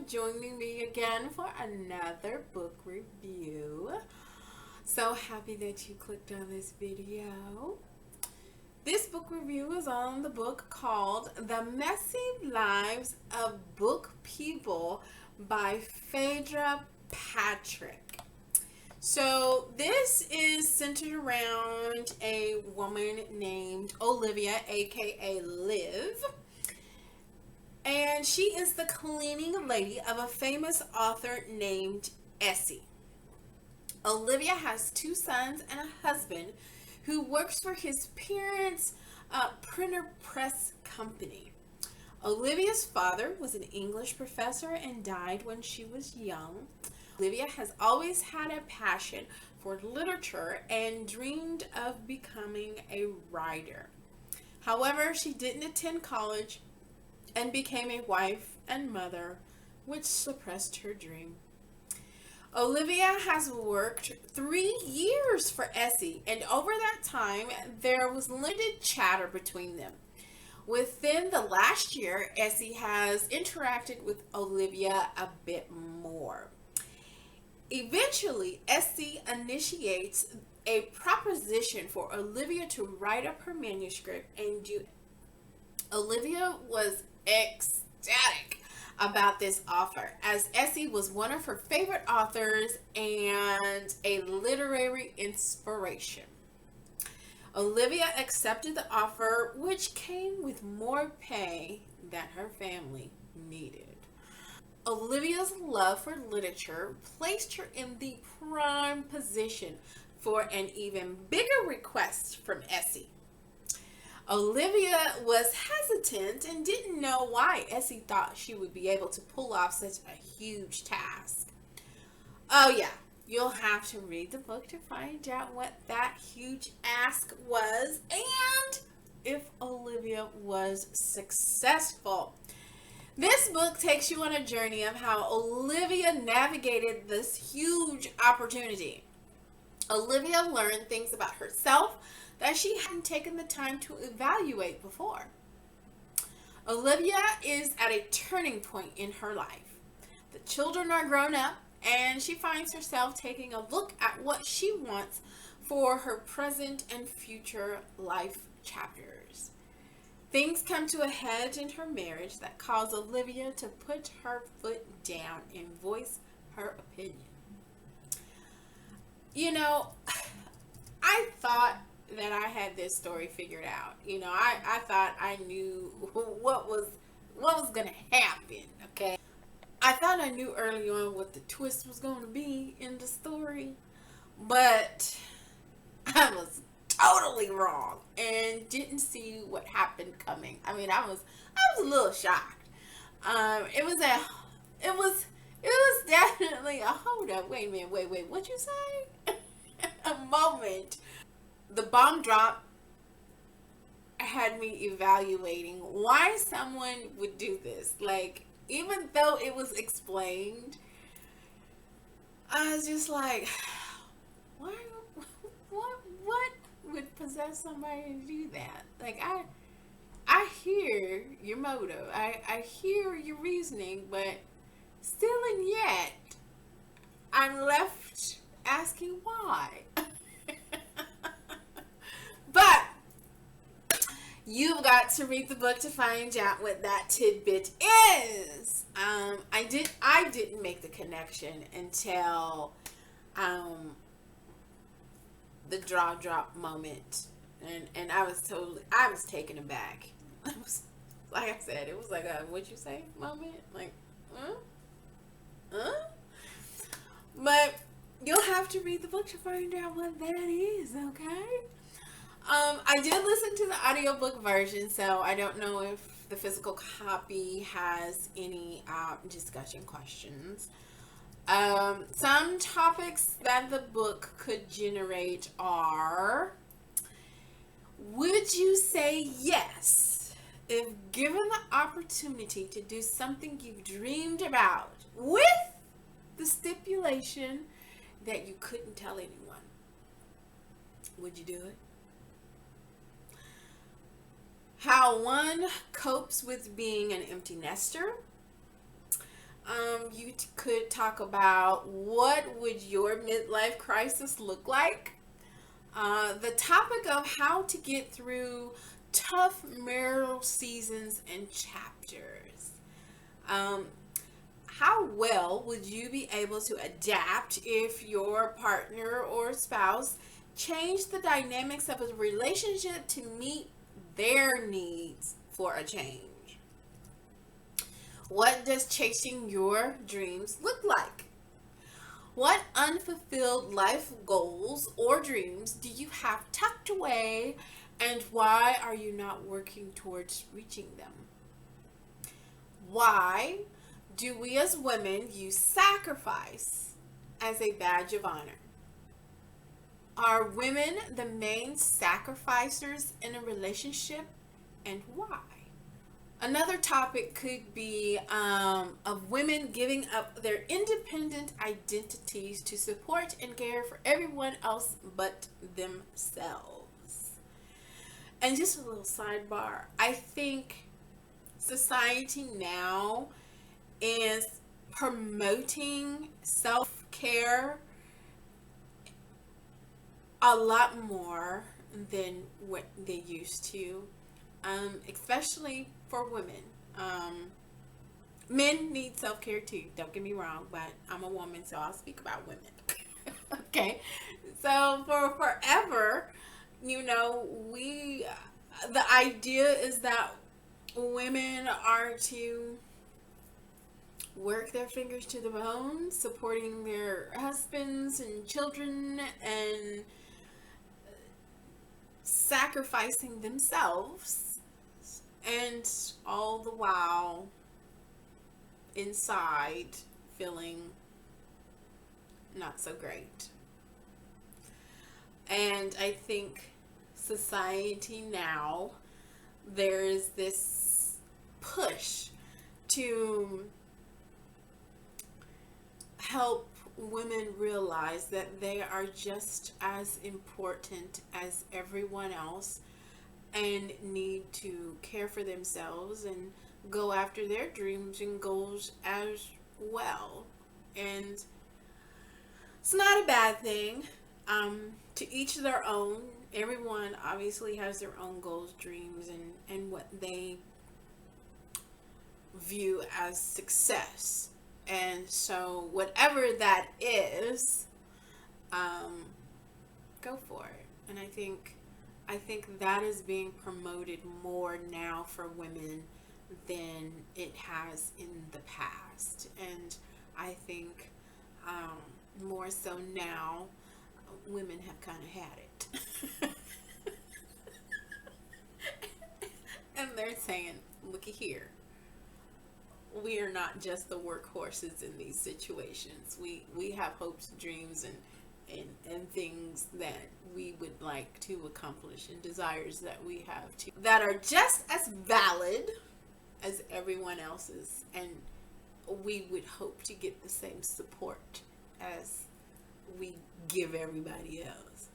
joining me again for another book review. So happy that you clicked on this video. This book review is on the book called The Messy Lives of Book People by Phaedra Patrick. So this is centered around a woman named Olivia, aka Liv. And she is the cleaning lady of a famous author named Essie. Olivia has two sons and a husband who works for his parents' printer press company. Olivia's father was an English professor and died when she was young. Olivia has always had a passion for literature and dreamed of becoming a writer. However, she didn't attend college and became a wife and mother, which suppressed her dream. Olivia has worked 3 years for Essie, and over that time, there was limited chatter between them. Within the last year, Essie has interacted with Olivia a bit more. Eventually, Essie initiates a proposition for Olivia to write up her manuscript and do it. Olivia was ecstatic about this offer, as Essie was one of her favorite authors and a literary inspiration. Olivia accepted the offer, which came with more pay than her family needed. Olivia's love for literature placed her in the prime position for an even bigger request from Essie. Olivia was hesitant and didn't know why Essie thought she would be able to pull off such a huge task. Oh yeah, you'll have to read the book to find out what that huge ask was and if Olivia was successful. This book takes you on a journey of how Olivia navigated this huge opportunity. Olivia learned things about herself that she hadn't taken the time to evaluate before. Olivia is at a turning point in her life. The children are grown up, and she finds herself taking a look at what she wants for her present and future life chapters. Things come to a head in her marriage that cause Olivia to put her foot down and voice her opinion. You know, I thought that I had this story figured out. I thought I knew what was gonna happen, okay? I thought I knew early on what the twist was gonna be in the story, but I was totally wrong and didn't see what happened coming. I mean, I was a little shocked. It was definitely a hold up. Wait a minute, wait, what you say? A moment. The bomb drop had me evaluating why someone would do this. Like, even though it was explained, I was just like, why? What would possess somebody to do that? Like, I hear your motive, I hear your reasoning, but still and yet, I'm left asking why. But you've got to read the book to find out what that tidbit is. I didn't make the connection until the draw drop moment, and I was taken aback. It was, like I said, it was like a what you say moment, like but you'll have to read the book to find out what that is, okay? I did listen to the audiobook version, so I don't know if the physical copy has any discussion questions. Some topics that the book could generate are: would you say yes if given the opportunity to do something you've dreamed about, with the stipulation that you couldn't tell anyone? Would you do it? How one copes with being an empty nester. Could talk about what would your midlife crisis look like. The topic of how to get through tough marital seasons and chapters. Um, how well would you be able to adapt if your partner or spouse changed the dynamics of a relationship to meet their needs for a change? What does chasing your dreams look like? What unfulfilled life goals or dreams do you have tucked away, and why are you not working towards reaching them? Why do we as women use sacrifice as a badge of honor? Are women the main sacrificers in a relationship, and why? Another topic could be of women giving up their independent identities to support and care for everyone else but themselves. And just a little sidebar, I think society now is promoting self-care a lot more than what they used to, especially for women. Men need self-care too, don't get me wrong, but I'm a woman, so I'll speak about women. Okay, so for forever, the idea is that women are to work their fingers to the bone, supporting their husbands and children and sacrificing themselves, and all the while inside feeling not so great. And I think society now, there's this push to help women realize that they are just as important as everyone else and need to care for themselves and go after their dreams and goals as well. And it's not a bad thing. To each their own. Everyone obviously has their own goals, dreams, and what they view as success. And so whatever that is, go for it. And I think that is being promoted more now for women than it has in the past. And I think more so now, women have kind of had it. And they're saying, looky here, we are not just the workhorses in these situations. We have hopes, dreams, and things that we would like to accomplish, and desires that we have too, that are just as valid as everyone else's, and we would hope to get the same support as we give everybody else.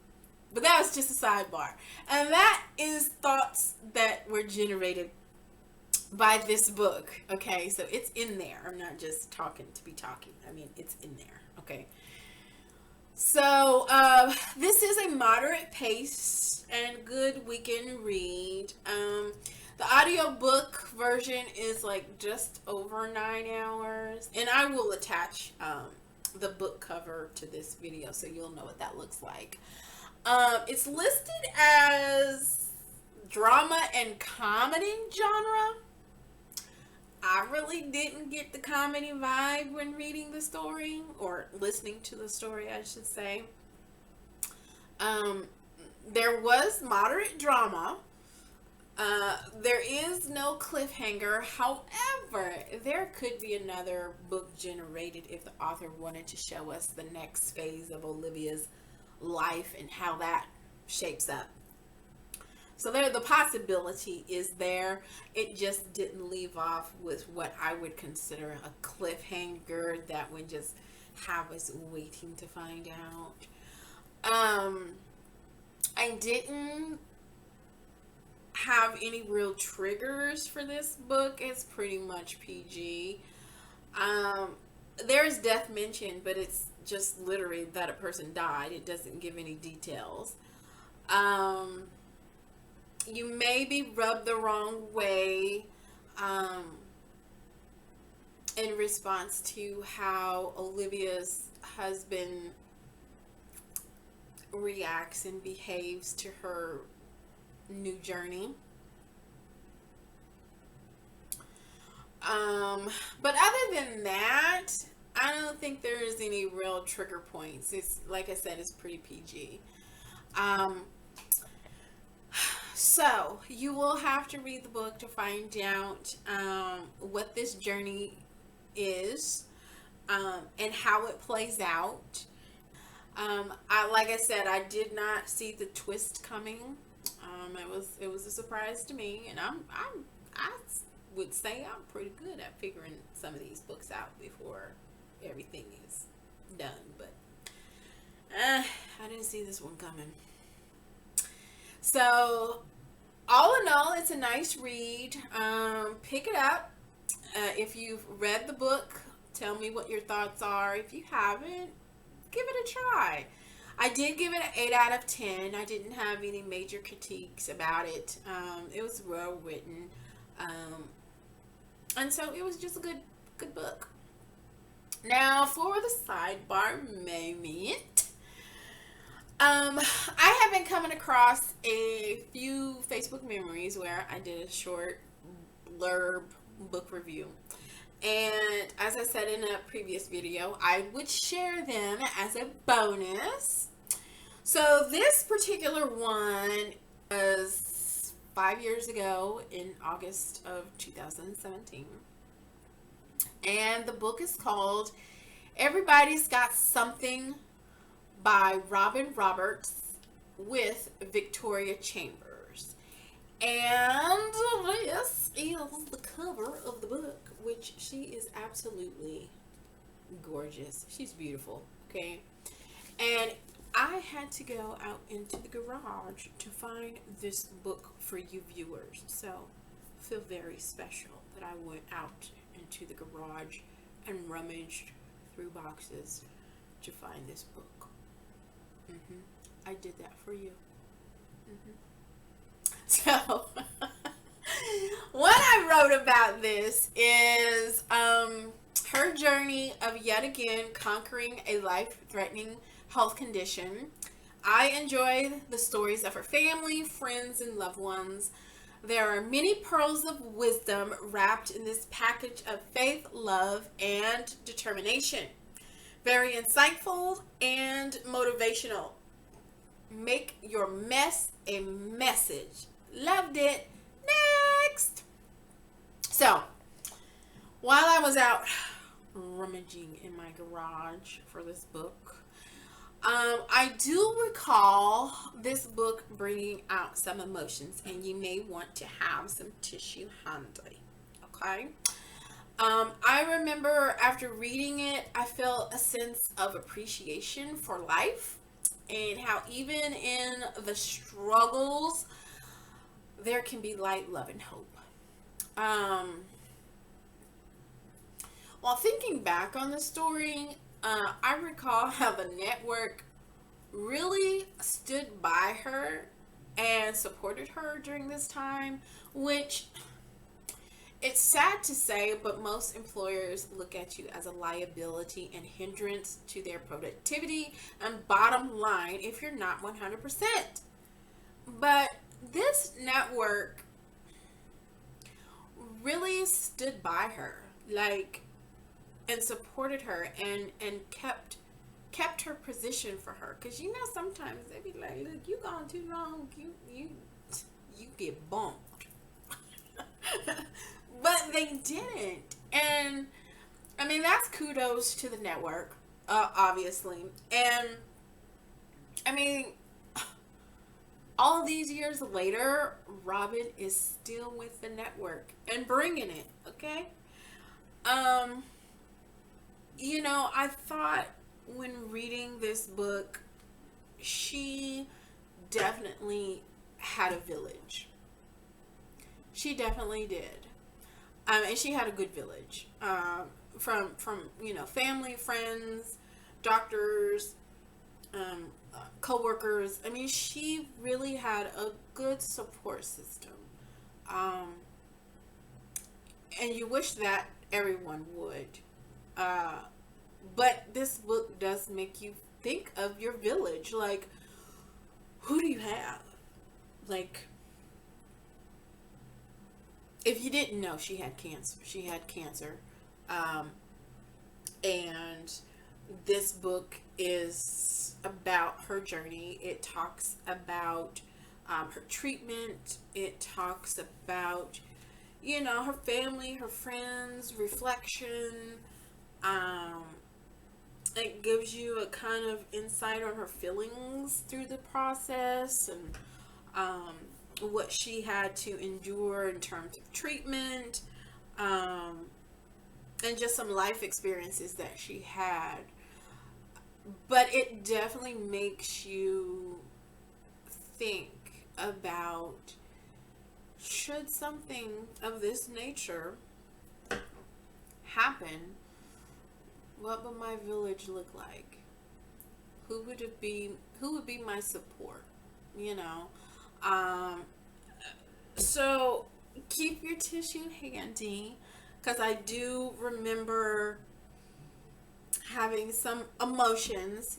But that was just a sidebar, and that is thoughts that were generated by this book. Okay, so it's in there. I'm not just talking to be talking. I mean, it's in there. Okay, so this is a moderate pace and good weekend read. The audiobook version is like just over 9 hours, and I will attach the book cover to this video so you'll know what that looks like. It's listed as drama and comedy genre. I really didn't get the comedy vibe when reading the story, or listening to the story, I should say. There was moderate drama. There is no cliffhanger. However, there could be another book generated if the author wanted to show us the next phase of Olivia's life and how that shapes up. So the possibility is there. It just didn't leave off with what I would consider a cliffhanger that would just have us waiting to find out. I didn't have any real triggers for this book. It's pretty much PG. Um, there's death mentioned, but it's just literally that a person died. It doesn't give any details. Um, you may be rubbed the wrong way um, in response to how Olivia's husband reacts and behaves to her new journey. Um, but other than that, I don't think there's any real trigger points. It's like I said, it's pretty PG. Um, so you will have to read the book to find out what this journey is and how it plays out. I like I said, I did not see the twist coming. It was a surprise to me, and I would say I'm pretty good at figuring some of these books out before everything is done. But I didn't see this one coming. So all in all, it's a nice read. Pick it up. If you've read the book, tell me what your thoughts are. If you haven't, give it a try. I did give it an 8 out of 10. I didn't have any major critiques about it. It was well written. Um, and so it was just a good book. Now for the sidebar moment. I have been coming across a few Facebook memories where I did a short blurb book review. And as I said in a previous video, I would share them as a bonus. So this particular one was 5 years ago in August of 2017. And the book is called Everybody's Got Something by Robin Roberts with Victoria Chambers. And this is the cover of the book, which she is absolutely gorgeous. She's beautiful, okay? And I had to go out into the garage to find this book for you viewers. So I feel very special that I went out into the garage and rummaged through boxes to find this book. I did that for you. So what I wrote about this is her journey of yet again conquering a life-threatening health condition. I enjoyed the stories of her family, friends, and loved ones. There are many pearls of wisdom wrapped in this package of faith, love, and determination. Very insightful and motivational. Make your mess a message. Loved it. Next. So, while I was out rummaging in my garage for this book, I do recall this book bringing out some emotions, and you may want to have some tissue handy. Okay? I remember after reading it, I felt a sense of appreciation for life and how even in the struggles, there can be light, love, and hope. While thinking back on the story, I recall how the network really stood by her and supported her during this time, which it's sad to say, but most employers look at you as a liability and hindrance to their productivity and bottom line if you're not 100%. But this network really stood by her, like, and supported her and kept her position for her. Because you know sometimes they be like, look, you gone too long, you get bumped. But they didn't. And I mean, that's kudos to the network, obviously. And I mean, all these years later, Robin is still with the network and bringing it, okay? I thought when reading this book, she definitely had a village. She definitely did. And she had a good village. from family, friends, doctors, co-workers. I mean, she really had a good support system. Um, and you wish that everyone would. Uh, but this book does make you think of your village. Like, who do you have? Like, if you didn't know, she had cancer. She had cancer. Um, and this book is about her journey. It talks about her treatment. It talks about, her family, her friends, reflection. Um, it gives you a kind of insight on her feelings through the process, and what she had to endure in terms of treatment, and just some life experiences that she had. But it definitely makes you think about, should something of this nature happen, what would my village look like? Who would it be? Who would be my support? You know. Um, so keep your tissue handy, because I do remember having some emotions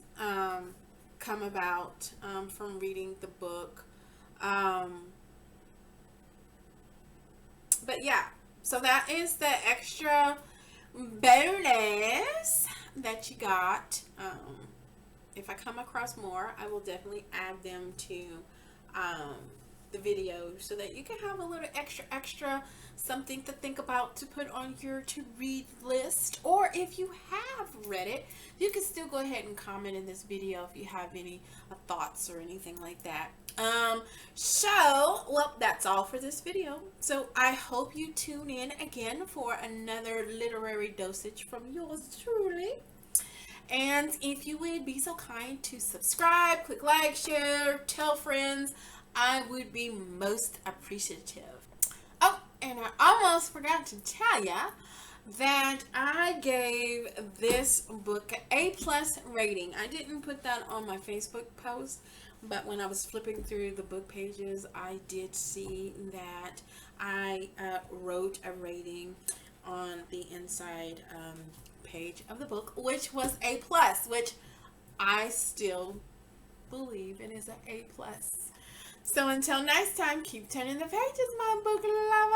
come about from reading the book. Um, but yeah, so that is the extra bonus that you got. If I come across more, I will definitely add them to um, the video, so that you can have a little extra something to think about, to put on your to read list. Or if you have read it, you can still go ahead and comment in this video if you have any thoughts or anything like that. Well, that's all for this video. So I hope you tune in again for another literary dosage from yours truly. And if you would be so kind to subscribe, click like, share, tell friends, I would be most appreciative. Oh, and I almost forgot to tell ya that I gave this book an A+ rating. I didn't put that on my Facebook post, but when I was flipping through the book pages, I did see that I wrote a rating on the inside page of the book, which was A+, which I still believe it is an A+. So until next time, keep turning the pages, my book lovers.